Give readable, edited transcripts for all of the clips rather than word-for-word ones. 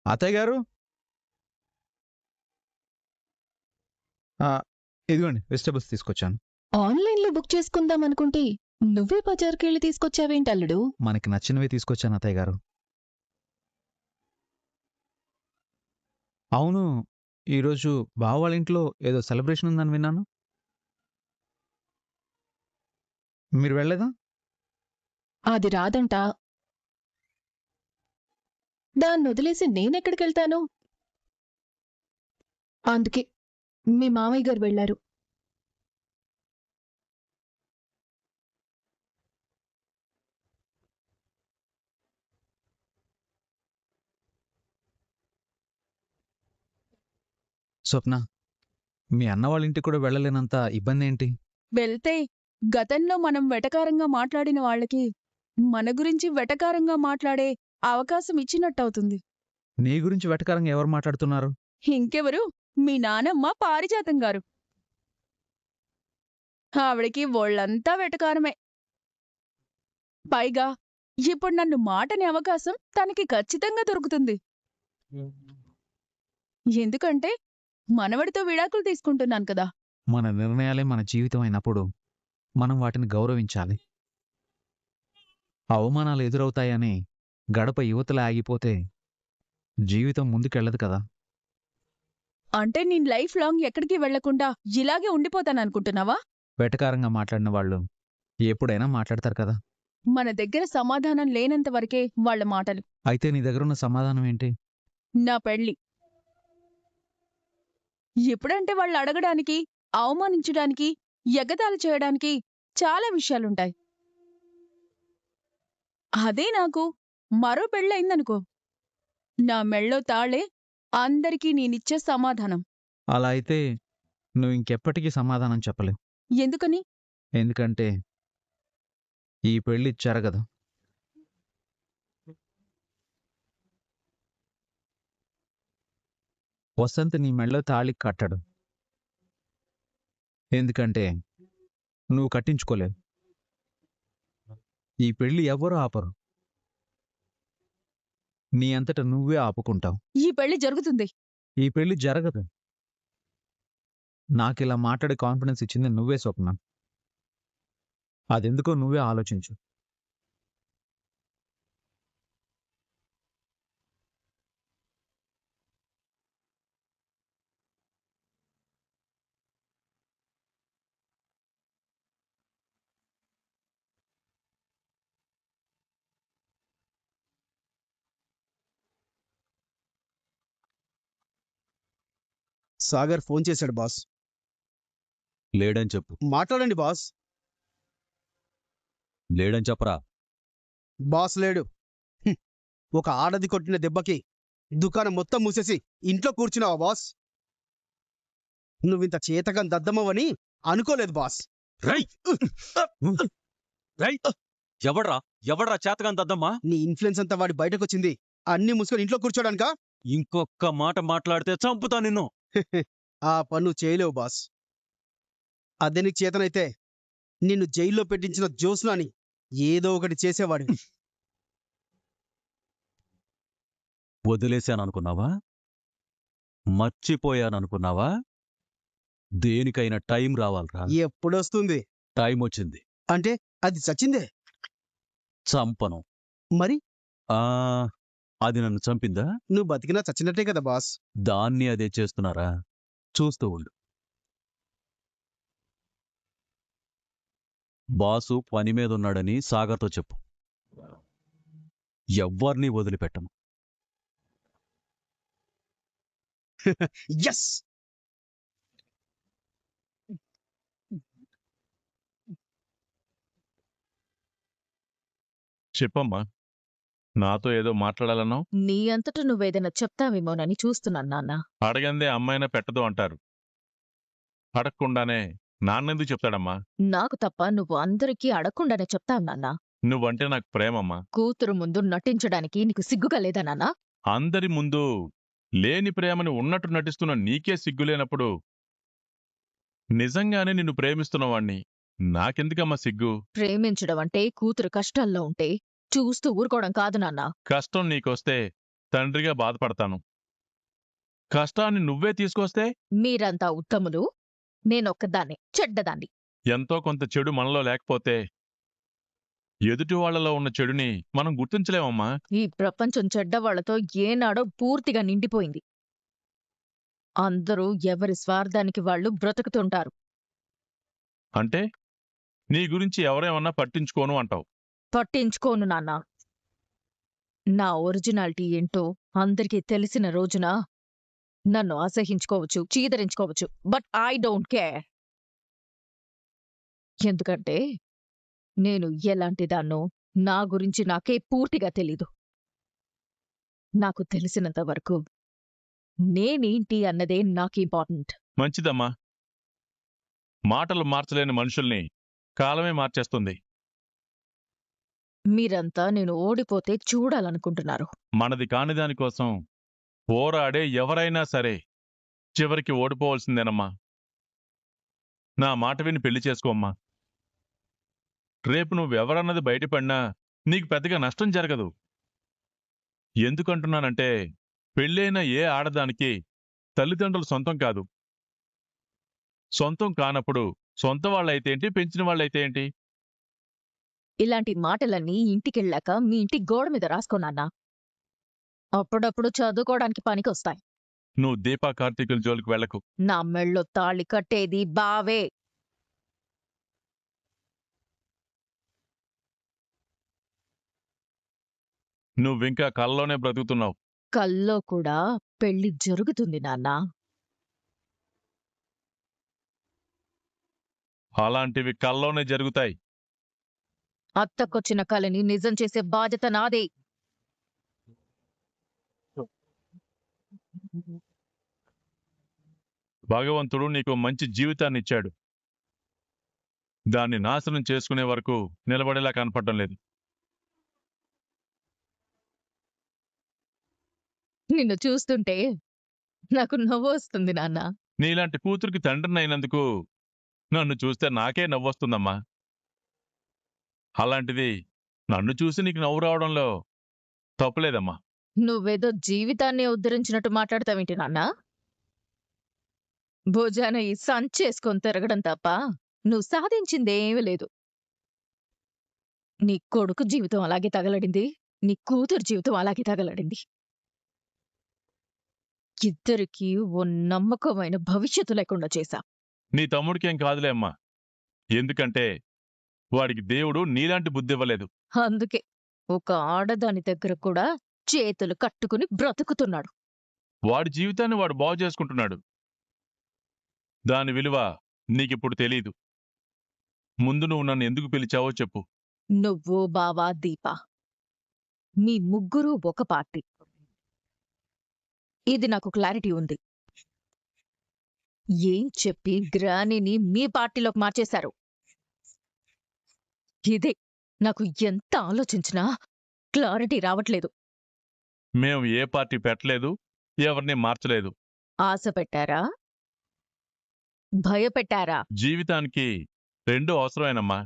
అత్తయ్య గారు, ఆ, ఇదిగోండి వెజిటబుల్స్ తీసుకొచ్చాను. ఆన్లైన్లో బుక్ చేసుకుందాం అనుకుంటే నువ్వే బజార్కెళ్ళి తీసుకొచ్చావేంటి అల్లుడు? మనకి నచ్చినవి తీసుకొచ్చాను అత్తయ్య గారు. అవును, ఈరోజు బావ వాళ్ళ ఇంట్లో ఏదో సెలబ్రేషన్ ఉందని విన్నాను. మీరు వెళ్ళలేదా? అది రాదంట. దాన్నొదిలేసి నేనెక్కడికెళ్తాను? అందుకే మీ మామయ్య గారు వెళ్లారు. స్వప్న, మీ అన్న వాళ్ళ ఇంటికి కూడా వెళ్ళలేనంత ఇబ్బంది ఏంటి? వెళ్తే గతంలో మనం వెటకారంగా మాట్లాడిన వాళ్ళకి మన గురించి వెటకారంగా మాట్లాడే అవకాశం ఇచ్చినట్టవుతుంది. నీ గురించి వెటకారంగా ఎవరు మాట్లాడుతున్నారు? ఇంకెవరు? మీ నానమ్మ పారిజాతం గారు. ఆవిడకి ఒళ్ళంతా వెటకారమే. పైగా ఇప్పుడు నన్ను మాటనే అవకాశం తనకి ఖచ్చితంగా దొరుకుతుంది. ఎందుకంటే మనవడితో విడాకులు తీసుకుంటున్నాను కదా. మన నిర్ణయాలే మన జీవితం అయినప్పుడు మనం వాటిని గౌరవించాలి. అవమానాలు ఎదురవుతాయని గడప యువతల ఆగిపోతే జీవితం ముందుకెళ్ళదు కదా. అంటే నేను లైఫ్ లాంగ్ ఎక్కడికి వెళ్లకుండా ఇలాగే ఉండిపోతాననుకుంటున్నావా? వెటకారంగా మాట్లాడిన వాళ్ళు ఎప్పుడైనా మాట్లాడతారు కదా. మన దగ్గర సమాధానం లేనంత వరకే వాళ్ళ మాటలు. అయితే నీ దగ్గరున్న సమాధానం ఏంటి? నా పెళ్లి. ఎప్పుడంటే వాళ్ళు అడగడానికి, అవమానించడానికి, ఎగతాళి చేయడానికి చాలా విషయాలుంటాయి. అదే నాకు మరో పెళ్ళయిందనుకో, నా మెళ్ళో తాళే అందరికీ నేనిచ్చే సమాధానం. అలా అయితే నువ్వు ఇంకెప్పటికీ సమాధానం చెప్పలేవు. ఎందుకని? ఎందుకంటే ఈ పెళ్లి జరగదు. వసంత్ నీ మెళ్ళో తాళి కట్టడు. ఎందుకంటే నువ్వు కట్టించుకోలేవు. ఈ పెళ్లి ఎవ్వరూ ఆపరు. నీ అంతట నువ్వే ఆపుకుంటావు. ఈ పెళ్లి జరుగుతుంది. ఈ పెళ్లి జరగదు. నాకిలా మాట్లాడే కాన్ఫిడెన్స్ ఇచ్చింది నువ్వే స్వప్న. అదెందుకో నువ్వే ఆలోచించు. సాగర్ ఫోన్ చేశాడు బాస్. లేడని చెప్పు. మాట్లాడండి బాస్. లేడని చెప్పరా. బాస్ లేడు. ఒక ఆడది కొట్టిన దెబ్బకి దుకాణం మొత్తం మూసేసి ఇంట్లో కూర్చున్నావా బాస్? నువ్వింత చేతకం దద్దమ్మవని అనుకోలేదు బాస్. రై రై ఎవడ్రా ఎవడ్రా చేతగాని దద్దమ్మా? నీ ఇన్ఫ్లుయెన్స్ అంతా వాడి బయటకొచ్చింది అన్ని మూసుకొని ఇంట్లో కూర్చోడానికా? ఇంకొక్క మాట మాట్లాడితే చంపుతా నిన్ను. ఆ పన్ను చేయలేవు బాస్. అదే నీకు చేతనైతే నిన్ను జైల్లో పెట్టించిన జోస్నాని ఏదో ఒకటి చేసేవాడు. వదిలేశాననుకున్నావా? మర్చిపోయాననుకున్నావా? దేనికైనా టైం రావాలరా. ఎప్పుడొస్తుంది? టైం వచ్చింది. అంటే అది చచ్చిందే. చంపను. మరి ఆ అది నన్ను చంపిందా? నువ్వు బతికినా చచ్చినట్టే కదా బాస్. దాన్ని అదే చేస్తున్నారా? చూస్తూ ఉండు. బాసు పని మీదున్నాడని సాగర్తో చెప్పు. ఎవ్వర్నీ వదిలిపెట్టను. ఎస్. చెప్పమ్మా, నాతో ఏదో మాట్లాడాలన్నావు. నీ అంతట నువ్వేదైనా చెప్తావేమోనని చూస్తున్నాను నాన్న. అడగందే అమ్మాయినా పెట్టదు అంటారు. అడగకుండానే నాన్నెందుకు చెప్తాడమ్మా? నాకు తప్ప నువ్వు అందరికీ అడగకుండానే చెప్తావు నాన్న. నువ్వంటే నాకు ప్రేమమ్మా. కూతురు ముందు నటించడానికి నీకు సిగ్గుగా లేదా నాన్న? అందరి ముందు లేని ప్రేమని ఉన్నట్టు నటిస్తున్న నీకే సిగ్గులేనప్పుడు నిజంగానే నిన్ను ప్రేమిస్తున్నవాణ్ణి నాకెందుకమ్మా సిగ్గు? ప్రేమించడం అంటే కూతురు కష్టాల్లో ఉంటే చూస్తూ ఊరుకోవడం కాదు నాన్న. కష్టం నీకొస్తే తండ్రిగా బాధపడతాను. కష్టాన్ని నువ్వే తీసుకొస్తే మీరంతా ఉత్తములు, నేనొక్కదాన్ని చెడ్డదాన్ని. ఎంతో కొంత చెడు మనలో లేకపోతే ఎదుటి వాళ్ళలో ఉన్న చెడుని మనం గుర్తించలేమమ్మా. ఈ ప్రపంచం చెడ్డవాళ్లతో ఏనాడో పూర్తిగా నిండిపోయింది. అందరూ ఎవరి స్వార్థానికి వాళ్ళు బ్రతుకుతుంటారు. అంటే నీ గురించి ఎవరేమన్నా పట్టించుకోను అంటావు. పట్టించుకోను నాన్నా. నా ఒరిజినాలిటీ ఏంటో అందరికీ తెలిసిన రోజున నన్ను అసహించుకోవచ్చు, చీదరించుకోవచ్చు, బట్ ఐ డోంట్ కేర్. ఎందుకంటే నేను ఎలాంటిదాన్నో నా గురించి నాకే పూర్తిగా తెలీదు. నాకు తెలిసినంత వరకు నేనేంటి అన్నదే నాకు ఇంపార్టెంట్. మంచిదమ్మా. మాటలు మార్చలేని మనుషుల్ని కాలమే మార్చేస్తుంది. మీరంతా నేను ఓడిపోతే చూడాలనుకుంటున్నారు. మనది కాని దానికోసం పోరాడే ఎవరైనా సరే చివరికి ఓడిపోవలసిందేనమ్మా. నా మాట విని పెళ్లి చేసుకోమ్మా. రేపు నువ్వెవరన్నది బయటపడినా నీకు పెద్దగా నష్టం జరగదు. ఎందుకంటున్నానంటే పెళ్ళైన ఏ ఆడదానికి తల్లిదండ్రులు సొంతం కాదు. సొంతం కానప్పుడు సొంత వాళ్ళైతేంటి, పెంచిన వాళ్ళైతే ఏంటి? ఇలాంటి మాటలన్నీ ఇంటికెళ్ళాక మీ ఇంటి గోడ మీద రాసుకోనన్నా. అప్పుడప్పుడు చదువుకోవడానికి పనికొస్తాయి. నువ్వు దీపా కార్తీకుల జోలికి వెళ్లకు. నా మెళ్ళో తాళి కట్టేది బావే. నువ్వింకా కల్లోనే బ్రతుకుతున్నావు. కల్లో కూడా పెళ్లి జరుగుతుంది నాన్నా. అలాంటివి కల్లోనే జరుగుతాయి. అత్తకొచ్చిన కలని నిజం చేసే బాధ్యత నాదే. భగవంతుడు నీకు మంచి జీవితాన్నిచ్చాడు. దాన్ని నాశనం చేసుకునే వరకు నిలబడేలా కనపడటం లేదు. నిన్ను చూస్తుంటే నాకు నవ్వు వస్తుంది నాన్న. నీలాంటి కూతురికి తండ్రిని అయినందుకు నన్ను చూస్తే నాకే నవ్వొస్తుందమ్మా. అలాంటిది నన్ను చూసి నీకు నవ్వు రావడంలో తప్పులేదమ్మా. నువ్వేదో జీవితాన్ని ఉద్ధరించినట్టు మాట్లాడతావేంటి నాన్న? భుజాన ఈ సంచేసుకొని తిరగడం తప్ప నువ్వు సాధించిందేమీ లేదు. నీ కొడుకు జీవితం అలాగే తగలడింది, నీ కూతురు జీవితం అలాగే తగలడింది. ఇద్దరికీ ఓ నమ్మకమైన భవిష్యత్తు లేకుండా చేశా. నీ తమ్ముడికేం కాదులే అమ్మా. ఎందుకంటే వాడికి దేవుడు నీలాంటి బుద్ధి ఇవ్వలేదు. అందుకే ఒక ఆడదాని దగ్గర కూడా చేతులు కట్టుకుని బ్రతుకుతున్నాడు. వాడి జీవితాన్ని వాడు బాగు చేసుకుంటున్నాడు. దాని విలువ నీకిప్పుడు తెలీదు. ముందు నువ్వు నన్ను ఎందుకు పిలిచావో చెప్పు. నువ్వు, బావా, దీప మీ ముగ్గురు ఒక పార్టీ. ఇది నాకు క్లారిటీ ఉంది. ఏం చెప్పి గ్రానీని మీ పార్టీలోకి మార్చేశారు? ఇదే నాకు ఎంత ఆలోచించినా క్లారిటీ రావట్లేదు. మేము ఏ పార్టీ పెట్టలేదు, ఎవరిని మార్చలేదు. ఆశ పెట్టారా? భయపెట్టారా? జీవితానికి రెండూ అవసరమేనమ్మా.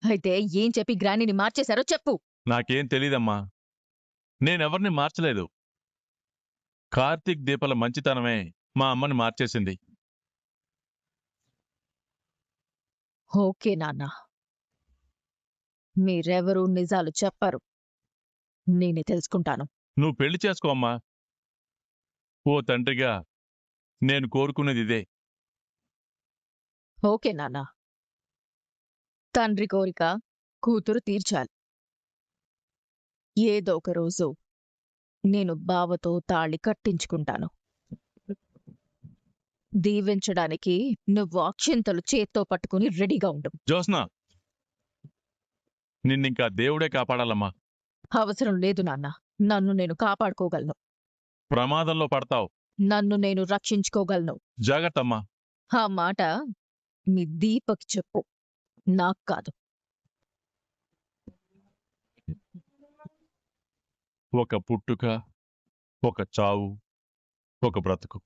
అయితే ఏం చెప్పి గ్రానీని మార్చేశారో చెప్పు. నాకేం తెలీదమ్మా. నేనెవరిని మార్చలేదు. కార్తీక్ దీపల మంచితనమే మా అమ్మని మార్చేసింది. ఓకే నాన్న, మీరెవరూ నిజాలు చెప్పరు. నేనే తెలుసుకుంటాను. నువ్వు పెళ్లి చేసుకో అమ్మా. ఓ తండ్రిగా నేను కోరుకునేది ఇదే. ఓకే నాన్న, తండ్రి కోరిక కూతురు తీర్చాలి. ఏదో ఒక రోజు నేను బావతో తాళి కట్టించుకుంటాను. దీవించడానికి నువ్వు అక్షింతలు చేత్తో పట్టుకుని రెడీగా ఉండు. జోస్నా, నిన్నింకా దేవుడే కాపాడాలమ్మా. అవసరం లేదు నాన్న, నన్ను నేను కాపాడుకోగలను. ప్రమాదంలో పడతావు. నన్ను నేను రక్షించుకోగలను. జాగ్రత్తమ్మా. ఆ మాట మీ దీపకి చెప్పు, నాకు కాదు. ఒక పుట్టుక, ఒక చావు, ఒక బ్రతుకు.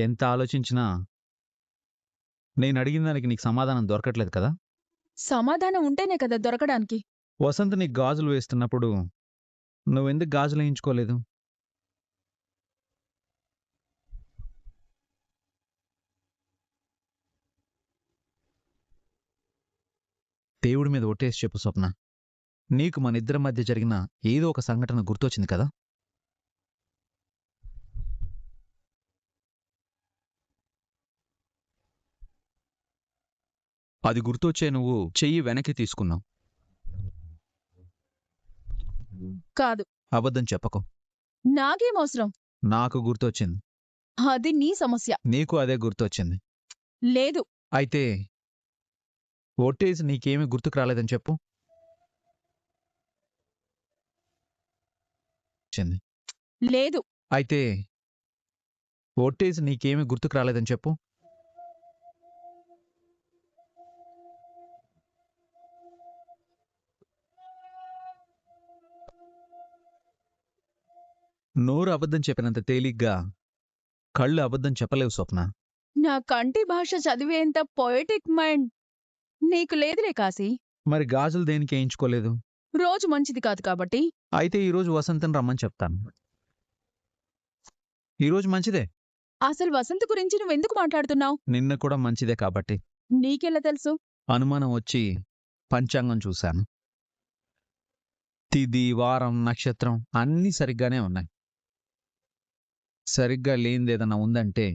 ఎంత ఆలోచించినా నేను అడిగిన దానికి నీకు సమాధానం దొరకట్లేదు కదా. సమాధానం ఉంటేనే కదా దొరకడానికి. వసంత్ నీకు గాజులు వేస్తున్నప్పుడు నువ్వెందుకు గాజులు వేయించుకోలేదు? దేవుడి మీద ఒట్టేసి చెప్పు స్వప్న, నీకు మన ఇద్దరి మధ్య జరిగిన ఏదో ఒక సంఘటన గుర్తొచ్చింది కదా. అది గుర్తొచ్చే నువ్వు చెయ్యి వెనక్కి తీసుకున్నావు. కాదు, అబద్ధం చెప్పకు. నాకేం అవసరం? నాకు గుర్తొచ్చింది. అది నీ సమస్య. నీకు అదే గుర్తొచ్చింది. లేదు. అయితే ఒట్టేసి నీకేమీ గుర్తుకు రాలేదని చెప్పు. వచ్చింది. లేదు. అయితే ఒట్టేసి నీకేమీ గుర్తుకు రాలేదని చెప్పు. నోరు అబద్ధం చెప్పినంత తేలిగ్గా కళ్ళు అబద్ధం చెప్పలేవు స్వప్న. నా కంటి భాష చదివేంత పొయటిక్ మైండ్ నీకు లేదులే కాశీ. మరి గాజులు దేనికి వేయించుకోలేదు? రోజు మంచిది కాదు కాబట్టి. అయితే ఈరోజు వసంతం రమ్మని చెప్తాను. ఈరోజు మంచిదే. అసలు వసంత్ గురించి నువ్వెందుకు మాట్లాడుతున్నావు? నిన్న కూడా మంచిదే కాబట్టి. నీకెలా తెలుసు? అనుమానం వచ్చి పంచాంగం చూశాను. తిథి, వారం, నక్షత్రం అన్నీ సరిగ్గానే ఉన్నాయి. సరిగ్గా లేనిదేదన్నా ఉందంటే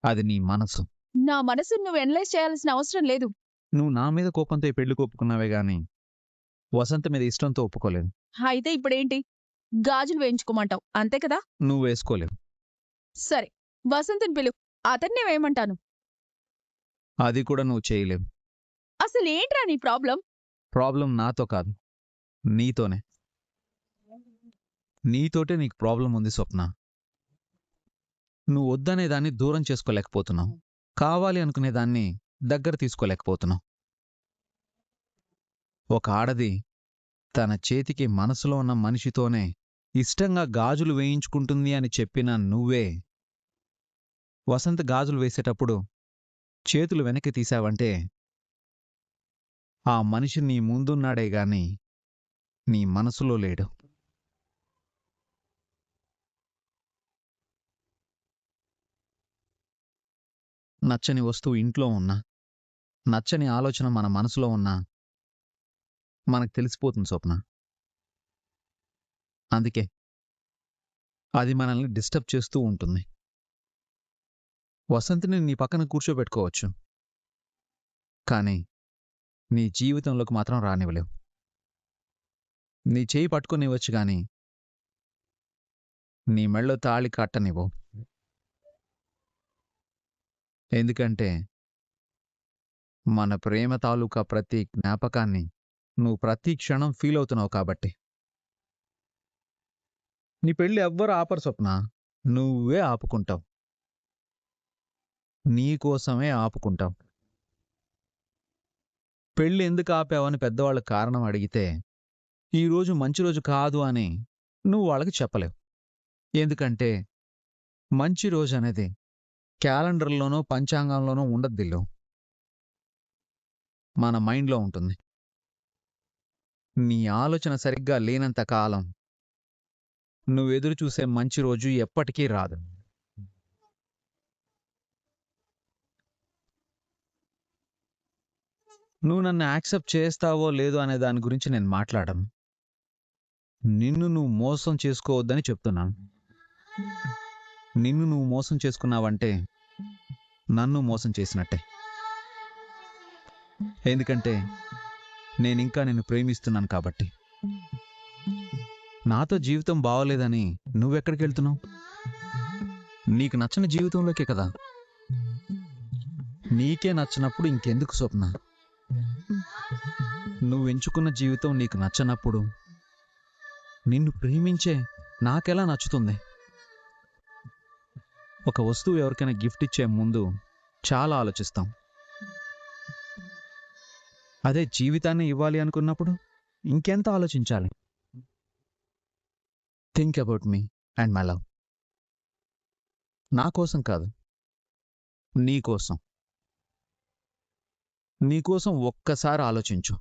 అది నీ మనసు. నా మనసును నువ్వు ఎనలైజ్ చేయాల్సిన అవసరం లేదు. నువ్వు నా మీద కోపంతో ఈ పెళ్లికి ఒప్పుకున్నావే గాని వసంత మీద ఇష్టంతో ఒప్పుకోలేదు. అయితే ఇప్పుడేంటి? గాజులు వేయించుకోమంటావు అంతే కదా? నువ్వు వేసుకోలేవు. సరే, వసంతుని పిలు, అతన్నే వేయమంటాను. అది కూడా నువ్వు చేయలేవు. అసలేంట్రా నీ ప్రాబ్లం? ప్రాబ్లం నాతో కాదు, నీతోనే. నీతోటే నీకు ప్రాబ్లం ఉంది స్వప్న. నువ్వు వద్దనే దాన్ని దూరం చేసుకోలేకపోతున్నావు, కావాలి అనుకునే దాన్ని దగ్గర తీసుకోలేకపోతున్నావు. ఒక ఆడది తన చేతికి మనసులో ఉన్న మనిషితోనే ఇష్టంగా గాజులు వేయించుకుంటుంది అని చెప్పిన నువ్వే వసంత్ గాజులు వేసేటప్పుడు చేతులు వెనక్కి తీశావంటే ఆ మనిషి నీ ముందున్నాడే గాని నీ మనసులో లేడు. నచ్చని వస్తువు ఇంట్లో ఉన్నా, నచ్చని ఆలోచన మన మనసులో ఉన్నా మనకు తెలిసిపోతుంది స్వప్న. అందుకే అది మనల్ని డిస్టర్బ్ చేస్తూ ఉంటుంది. వసంతిని నీ పక్కన కూర్చోబెట్టుకోవచ్చు, కానీ నీ జీవితంలోకి మాత్రం రానివ్వలేవు. నీ చేయి పట్టుకునివ్వచ్చు గాని నీ మెళ్ళో తాళి కట్టనివ్వవు. ఎందుకంటే మన ప్రేమ తాలూకా ప్రతి జ్ఞాపకాన్ని నువ్వు ప్రతి క్షణం ఫీల్ అవుతున్నావు కాబట్టి. నీ పెళ్ళి ఎవ్వరు ఆపరు స్వప్న, నువ్వే ఆపుకుంటావు. నీకోసమే ఆపుకుంటావు. పెళ్ళి ఎందుకు ఆపావని పెద్దవాళ్ళ కారణం అడిగితే ఈరోజు మంచి రోజు కాదు అని నువ్వు వాళ్ళకి చెప్పలేవు. ఎందుకంటే మంచి రోజు అనేది క్యాలెండర్లోనో పంచాంగంలోనో ఉండద్దిల్లు, మన మైండ్లో ఉంటుంది. నీ ఆలోచన సరిగ్గా లేనంత కాలం నువ్వెదురు చూసే మంచి రోజు ఎప్పటికీ రాదు. నువ్వు నన్ను యాక్సెప్ట్ చేస్తావో లేదో అనే దాని గురించి నేను మాట్లాడను. నిన్ను నువ్వు మోసం చేసుకోవద్దని చెప్తున్నాను. నిన్ను నువ్వు మోసం చేసుకున్నావంటే నన్ను మోసం చేసినట్టే. ఎందుకంటే నేనింకా నిన్ను ప్రేమిస్తున్నాను కాబట్టి. నాతో జీవితం బాగోలేదని నువ్వెక్కడికి వెళ్తున్నావు? నీకు నచ్చని జీవితంలోకే కదా. నీకే నచ్చినప్పుడు ఇంకెందుకు స్వప్న? నువ్వు ఎంచుకున్న జీవితం నీకు నచ్చనప్పుడు నిన్ను ప్రేమించే నాకెలా నచ్చుతుంది? ఒక వస్తువు ఎవరికైనా గిఫ్ట్ ఇచ్చే ముందు చాలా ఆలోచిస్తాం. అదే జీవితాన్ని ఇవ్వాలి అనుకున్నప్పుడు ఇంకెంత ఆలోచించాలి? Think about me and my love. నా కోసం కాదు, నీకోసం. నీకోసం ఒక్కసారి ఆలోచించు.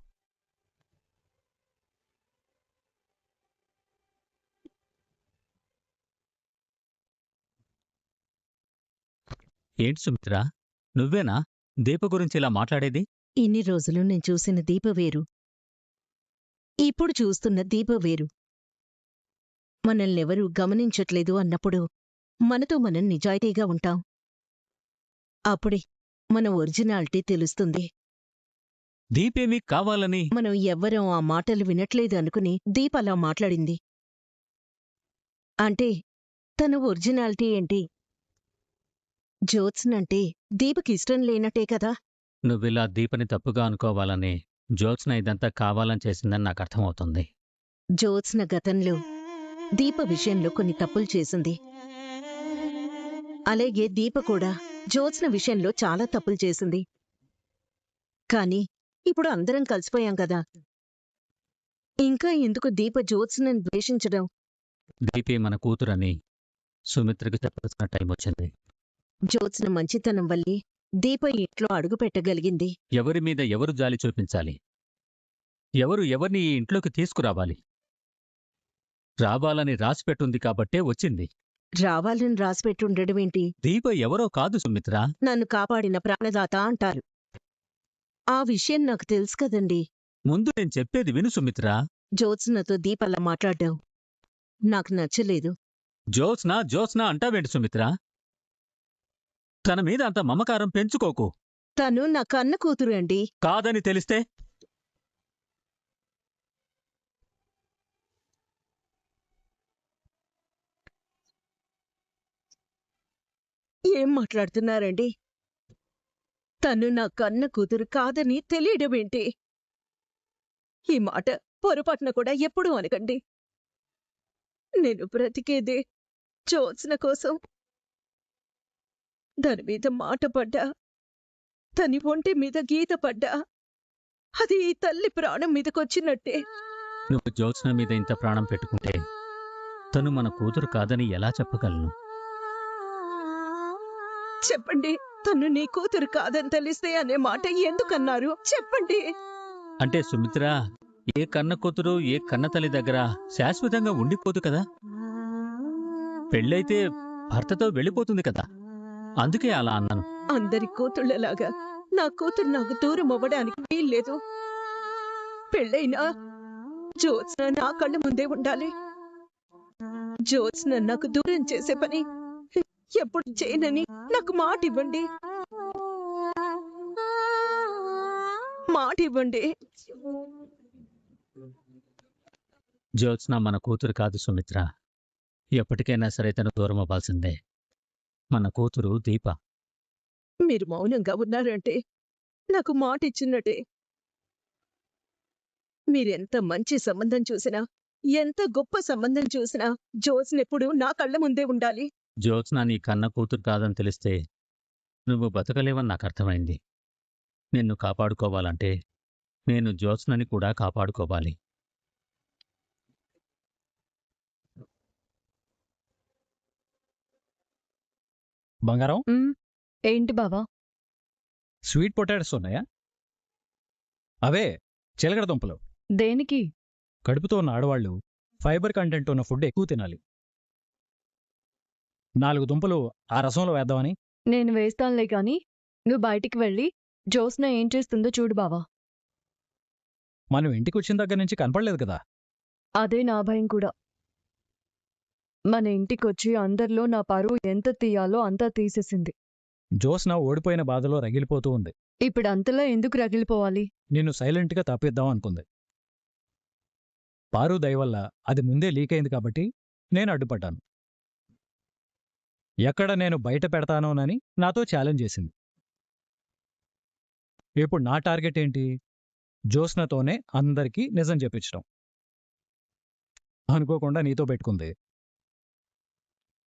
ఏంటి సుమిత్ర, నువ్వేనా దీప గురించి ఇలా మాట్లాడేది? ఇన్ని రోజులు నేను చూసిన దీప వేరు, ఇప్పుడు చూస్తున్న దీప వేరు. మనల్నెవరూ గమనించట్లేదు అన్నప్పుడు మనతో మనం నిజాయితీగా ఉంటాం. అప్పుడే మన ఒరిజినాలిటీ తెలుస్తుంది. దీపేమీ కావాలని మనం ఎవ్వరం ఆ మాటలు వినట్లేదు అనుకుని దీప అలా మాట్లాడింది. అంటే తన ఒరిజినాలిటీ ఏంటి? జ్యోత్స్నంటే దీపకి ఇష్టం లేనట్టే కదా. నువ్విలా దీపని తప్పుగా అనుకోవాలని జ్యోత్స్న ఇదంతా కావాలని చేసిందని నాకు అర్థమవుతుంది. జ్యోత్స్న గతంలో దీప విషయంలో కొన్ని తప్పులు చేసింది. అలాగే దీప కూడా జ్యోత్స్న విషయంలో చాలా తప్పులు చేసింది. కాని ఇప్పుడు అందరం కలిసిపోయాం కదా, ఇంకా ఎందుకు దీప జ్యోత్స్నని ద్వేషించడం? దీపే మన కూతురని సుమిత్రకి చెప్పాల్సిన టైం వచ్చింది. జ్యోత్స్న మంచితనం వల్లే దీప ఇంట్లో అడుగు పెట్టగలిగింది. ఎవరి మీద ఎవరు జాలి చూపించాలి? ఎవరు ఎవరిని ఈ ఇంట్లోకి తీసుకురావాలి? రావాలని రాసిపెట్టుంది కాబట్టే వచ్చింది. రావాలని రాసిపెట్టుండడమేంటి? దీప ఎవరో కాదు సుమిత్ర. నన్ను కాపాడిన ప్రాణదాత అంటారు. ఆ విషయం నాకు తెలుసు కదండి. ముందు నేను చెప్పేది విను సుమిత్ర. జ్యోత్స్నతో దీపలా మాట్లాడ్డావు నాకు నచ్చలేదు. జ్యోత్స్న జ్యోత్స్న అంటావేంటి సుమిత్ర? తన మీద అంత మమకారం పెంచుకోకు. తను నా కన్న కూతురు అండి. కాదని తెలిస్తే? ఏం మాట్లాడుతున్నారండి? తను నా కన్న కూతురు కాదని తెలియడమేంటి? ఈ మాట పొరపాటున కూడా ఎప్పుడూ అనకండి. నేను బ్రతికేదే జ్యోత్స్న కోసం. దాని మీద మాట పడ్డా, తని ఒంటి మీద గీత పడ్డా, అది ఈ తల్లి ప్రాణం మీదకొచ్చినట్టే. నువ్వు జ్యోత్స్న మీద ఇంత ప్రాణం పెట్టుకుంటే తను మన కూతురు కాదని ఎలా చెప్పగలను? చెప్పండి, తను నీ కూతురు కాదని తెలిస్తే అనే మాట ఎందుకన్నారు? చెప్పండి. అంటే సుమిత్ర, ఏ కన్న కూతురు ఏ కన్న తల్లి దగ్గర శాశ్వతంగా ఉండిపోదు కదా. పెళ్ళైతే భర్తతో వెళ్ళిపోతుంది కదా, అందుకే అలా అన్నాను. అందరి కూతుళ్ళలాగా నా కూతురు నాకు దూరం అవ్వడానికి వీల్లేదు. పెళ్ళైనా జ్యోత్స్న నా కళ్ళ ముందే ఉండాలి. జ్యోత్స్న నాకు దూరం చేసే పని ఎప్పుడు చేయనని నాకు మాట ఇవ్వండి. మాట ఇవ్వండి. జ్యోత్స్న మన కూతురు కాదు సుమిత్ర. ఎప్పటికైనా సరే తను దూరం అవ్వాల్సిందే. మన కూతురు దీప. మీరు మౌనంగా ఉన్నారంటే నాకు మాట ఇచ్చినట్టే. మీరెంత మంచి సంబంధం చూసినా, ఎంత గొప్ప సంబంధం చూసినా జ్యోత్స్న ఎప్పుడు నా కళ్ళ ముందే ఉండాలి. జ్యోత్స్న నీ కన్న కూతురు కాదని తెలిస్తే నువ్వు బతకలేవని నాకు అర్థమైంది. నిన్ను కాపాడుకోవాలంటే నేను జ్యోత్స్నని కూడా కాపాడుకోవాలి. బంగారం, ఏంటి బావా? స్వీట్ పొటాటోస్ ఉన్నాయా? అవే చిలకడ దుంపలు. దేనికి? కడుపుతో ఉన్న ఆడవాళ్ళు ఫైబర్ కంటెంట్ ఉన్న ఫుడ్ ఎక్కువ తినాలి. 4 దుంపలు ఆ రసంలో వేద్దామని. నేను వేస్తానులే కాని నువ్వు బయటికి వెళ్ళి జ్యోత్స్న ఏం చేస్తుందో చూడు బావా. మనం ఇంటికి వచ్చిన దగ్గర నుంచి కనపడలేదు కదా. అదే నా భయం కూడా. మన ఇంటికొచ్చి అందరిలో నా పరువు ఎంత తీయాలో అంతా తీసేసింది. జ్యోత్స్న ఓడిపోయిన బాధలో రగిలిపోతూ ఉంది. ఇప్పుడు అంతలా ఎందుకు రగిలిపోవాలి? నిన్ను సైలెంట్గా తప్పిద్దాం అనుకుంది. పారు దయవల్ల అది ముందే లీక్ అయింది కాబట్టి నేను అడ్డుపడ్డాను. ఎక్కడ నేను బయట పెడతానోనని నాతో ఛాలెంజ్ చేసింది. ఇప్పుడు నా టార్గెట్ ఏంటి? జ్యోత్స్నతోనే అందరికీ నిజం చెప్పించడం. అనుకోకుండా నీతో పెట్టుకుంది.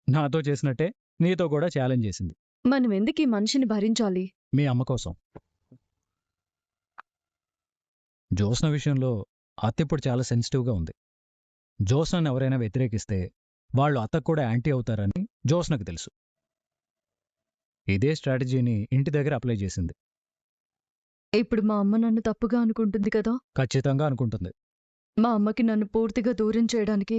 నాతో చేసినట్టే నీతో కూడా ఛాలెంజ్ చేసింది. మనం ఎందుకు ఈ మనిషిని భరించాలి? మీ అమ్మ కోసం. జ్యోత్స్న విషయంలో అత్త ఇప్పుడు చాలా సెన్సిటివ్గా ఉంది. జ్యోత్స్నను ఎవరైనా వ్యతిరేకిస్తే వాళ్ళు అత్తకు కూడా యాంటీ అవుతారని జ్యోత్స్నకు తెలుసు. ఇదే స్ట్రాటజీని ఇంటి దగ్గర అప్లై చేసింది. ఇప్పుడు మా అమ్మ నన్ను తప్పుగా అనుకుంటుంది కదా. ఖచ్చితంగా అనుకుంటుంది. మా అమ్మకి నన్ను పూర్తిగా దూరం చేయడానికి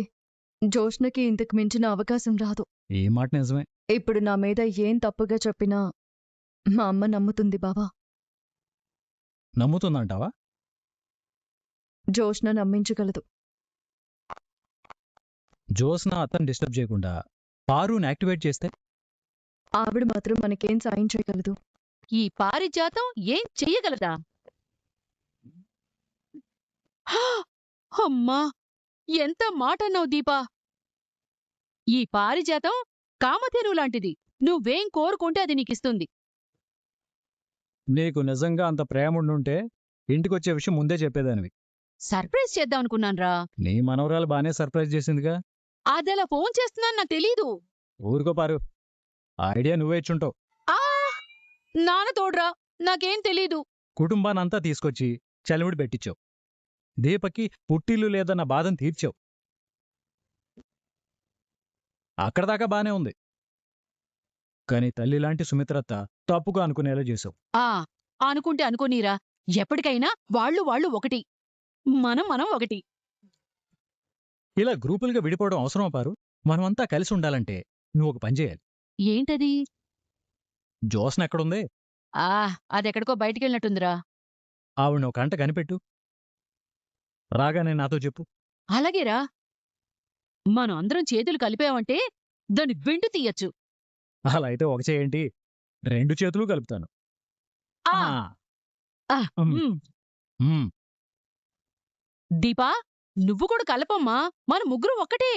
జోష్నకి ఇంతకు మించిన అవకాశం రాదు. ఈ మాట నిజమే. ఇప్పుడు నా మీద ఏం తప్పుగా చెప్పినా మా అమ్మ నమ్ముతుంది బావా. నమ్ముతుందంటావా? జోష్న నమ్మించగలదు. జోస్న అతను డిస్టర్బ్ చేయకుండా పారుని యాక్టివేట్ చేస్తే ఆవిడ మాత్రం మనకేం సాయం చేయగలదు. ఈ పారిజాతం ఏం చెయ్యగలదా? హా! అమ్మా, ఎంత మాటన్నావు దీపా. ఈ పారిజాతం కామధేను లాంటిది. నువ్వేం కోరుకుంటే అది నీకిస్తుంది. నీకు నిజంగా అంత ప్రేమ ఉండుంటే ఇంటికొచ్చే విషయం ముందే చెప్పేదానివి. సర్ప్రైజ్ చేద్దామనుకున్నాన్రా. నీ మనవరాలు బానే సర్ప్రైజ్ చేసిందిగా. అదలా ఫోన్ చేస్తున్నాను నాకు తెలీదు. ఊరుకో పారు, ఆ ఐడియా నువ్వే ఇచ్చుంటావు. ఆ నాన్న తోడ్రా, నాకేం తెలీదు. కుటుంబానంతా తీసుకొచ్చి చలివిడి పెట్టించావు. దీపకి పుట్టిల్లు లేదన్న బాధను తీర్చావు. అక్కడదాకా బానే ఉంది. కాని తల్లిలాంటి సుమిత్రత్త తప్పుగా అనుకునేలా చేసావు. అనుకుంటే అనుకోనీరా. ఎప్పటికైనా వాళ్ళు ఒకటి, మనం ఒకటి. ఇలా గ్రూపులుగా విడిపోవడం అవసరమా పారు? మనమంతా కలిసి ఉండాలంటే నువ్వు ఒక పని చేయాలి. ఏంటది? జోస్న ఎక్కడుంది? అదెక్కడికో బయటికెళ్ళినట్టుందిరా. ఆవిడ ఒక గంట కనిపెట్టు. రాగానే నాతో చెప్పు. అలాగేరా. మనం అందరం చేతులు కలిపామంటే దాన్ని వెంటు తీయచ్చు. అలా అయితే ఒక చేయండి, 2 చేతులు కలుపుతాను. దీపా, నువ్వు కూడా కలపమ్మా. మన ముగ్గురు ఒక్కటే.